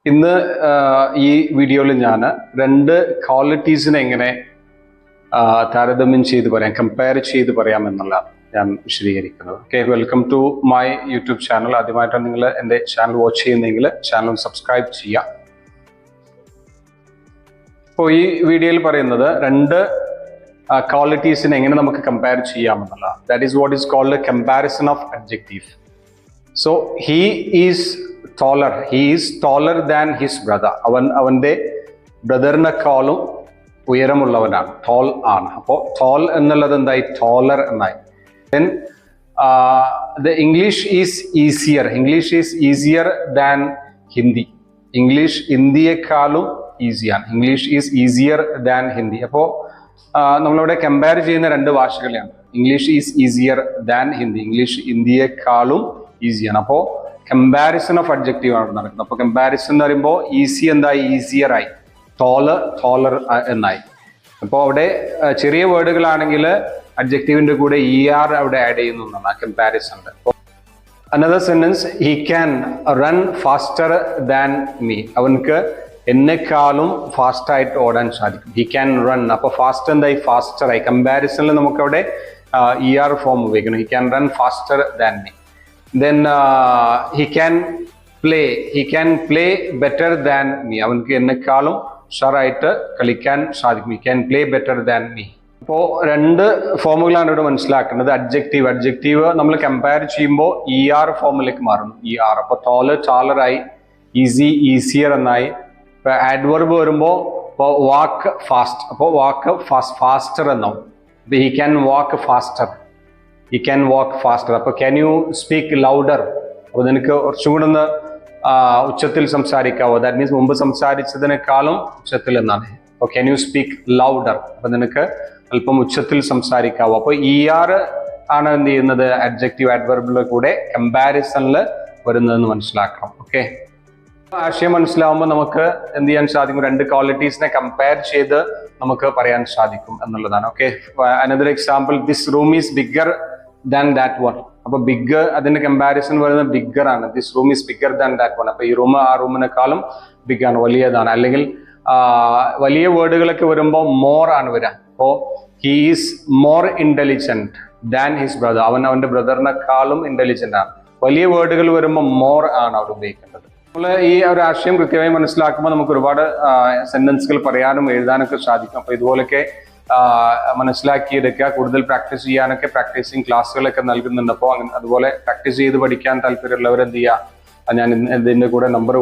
ഇന്ന് ഈ വീഡിയോയിൽ ഞാൻ രണ്ട് ക്വാളിറ്റീസിനെ എങ്ങനെ താരതമ്യം ചെയ്ത് പറയാം, കമ്പയർ ചെയ്ത് പറയാം എന്നുള്ള ഞാൻ വിശദീകരിക്കുന്നത്. Okay, welcome to my YouTube channel. ആദ്യമായിട്ടാണ് നിങ്ങൾ എൻ്റെ ചാനൽ വാച്ച് ചെയ്യുന്നതെങ്കിൽ ചാനൽ സബ്സ്ക്രൈബ് ചെയ്യുക. ഇപ്പോൾ ഈ വീഡിയോയിൽ പറയുന്നത് രണ്ട് ക്വാളിറ്റീസിനെ എങ്ങനെ നമുക്ക് കമ്പയർ ചെയ്യാമെന്നുള്ള. That is what is called comparison of adjective. So he is taller than his brother. അവന്റെ ബ്രദറിനെക്കാളും ഉയരമുള്ളവനാണ്, ടോൾ ആണ്. അപ്പോൾ ടോൾ എന്നുള്ളത് എന്തായി, ടോളർ എന്നായി. Then English is easier than Hindi. English ഹിന്ദിയെക്കാളും ഈസിയാണ്. English is easier than Hindi. അപ്പോൾ നമ്മളിവിടെ കമ്പയർ ചെയ്യുന്ന രണ്ട് ഭാഷകളെയാണ്. English is easier than Hindi. English ഹിന്ദിയെക്കാളും ഈസിയാണ്. അപ്പോൾ കമ്പാരിസൺ ഓഫ് അഡ്ജക്റ്റീവ് ആണ് നടക്കുന്നത്. അപ്പോൾ കമ്പാരിസൺ എന്ന് പറയുമ്പോൾ ഈസി എന്തായി, ഈസിയർ ആയി, ടോളർ എന്നായി. അപ്പോൾ അവിടെ ചെറിയ വേർഡുകളാണെങ്കിൽ അഡ്ജക്റ്റീവിന്റെ കൂടെ ER അവിടെ ആഡ് ചെയ്യുന്നു എന്നാണ് കമ്പാരിസണിൽ. Another sentence, he can run faster than me. അവനക്ക് എന്നെക്കാളും ഫാസ്റ്റ് ആയിട്ട് ഓടാൻ സാധിക്കും. He can run. അപ്പോൾ ഫാസ്റ്റ് എന്തായി, ഫാസ്റ്റർ ആയി. കമ്പാരിസണിൽ നമുക്കവിടെ ER ഫോം ഉപയോഗിക്കണം. He can run faster than me. Then he can play better than me. അവനക്ക് എന്നെക്കാളും ഉഷാറായിട്ട് കളിക്കാൻ സാധിക്കും. He can play better than me. അപ്പോൾ രണ്ട് ഫോമുകളാണ് ഇവിടെ മനസ്സിലാക്കേണ്ടത്. അഡ്ജക്റ്റീവ് നമ്മൾ കമ്പയർ ചെയ്യുമ്പോൾ ER ഫോമിലേക്ക് മാറുന്നു. ER. അപ്പോൾ ടാളറായി, ഈസിയർ എന്നായി. ഇപ്പോൾ ആഡ്വർബ് വരുമ്പോൾ ഇപ്പോൾ വാക്ക് ഫാസ്റ്റ്. അപ്പോൾ വാക്ക് ഫാസ്റ്റർ എന്നാവും. അപ്പോൾ he can walk faster. He can walk faster. അപ്പോൾ can you speak louder? അപ്പോൾ നിനക്ക് കുറച്ചും കൂടെ ഒന്ന് ഉച്ചത്തിൽ സംസാരിക്കാവോ? ദാറ്റ് മീൻസ് മുമ്പ് സംസാരിച്ചതിനേക്കാളും ഉച്ചത്തിൽ എന്നാണ്. അപ്പോൾ can you speak louder? അപ്പോൾ നിനക്ക് അല്പം ഉച്ചത്തിൽ സംസാരിക്കാവോ? അപ്പോൾ ER ആണ് എന്ത് ചെയ്യുന്നത്, അഡ്ജക്റ്റീവ് ആഡ്വർബിന്റെ കൂടെ കമ്പാരിസണിൽ വരുന്നതെന്ന് മനസ്സിലാക്കണം. ഓക്കെ, ആശയം മനസ്സിലാവുമ്പോൾ നമുക്ക് എന്ത് ചെയ്യാൻ സാധിക്കും, രണ്ട് ക്വാളിറ്റീസിനെ കമ്പയർ ചെയ്ത് നമുക്ക് പറയാൻ സാധിക്കും എന്നുള്ളതാണ്. Okay, another example, this room is bigger than that one. അപ്പൊ ബിഗ്, അതിന്റെ കമ്പാരിസൺ വരുന്നത് ബിഗ്ഗർ ആണ്. This room is bigger than that one. അപ്പൊ ഈ റൂം ആ റൂമിനെക്കാളും ബിഗ് ആണ്, വലിയതാണ്. അല്ലെങ്കിൽ വലിയ വേർഡുകളൊക്കെ വരുമ്പോൾ മോർ ആണ് വരിക. അപ്പോ he is more intelligent than his brother. അവന്റെ ബ്രദറിനെക്കാളും ഇന്റലിജന്റ് ആണ്. വലിയ വേർഡുകൾ വരുമ്പോൾ മോർ ആണ് അവിടെ ഉപയോഗിക്കേണ്ടത്. നമ്മൾ ഈ ഒരു ആശയം കൃത്യമായി മനസ്സിലാക്കുമ്പോൾ നമുക്ക് ഒരുപാട് സെന്റൻസുകൾ പറയാനും എഴുതാനൊക്കെ സാധിക്കും. അപ്പൊ ഇതുപോലൊക്കെ മനസ്സിലാക്കിയെടുക്കുക. കൂടുതൽ പ്രാക്ടീസ് ചെയ്യാനൊക്കെ പ്രാക്ടീസിങ് ക്ലാസ്സുകളൊക്കെ നൽകുന്നുണ്ട്. അപ്പോൾ അതുപോലെ പ്രാക്ടീസ് ചെയ്ത് പഠിക്കാൻ താല്പര്യമുള്ളവർ എന്ത് ചെയ്യുക, ഞാൻ ഇതിന്റെ കൂടെ നമ്പർ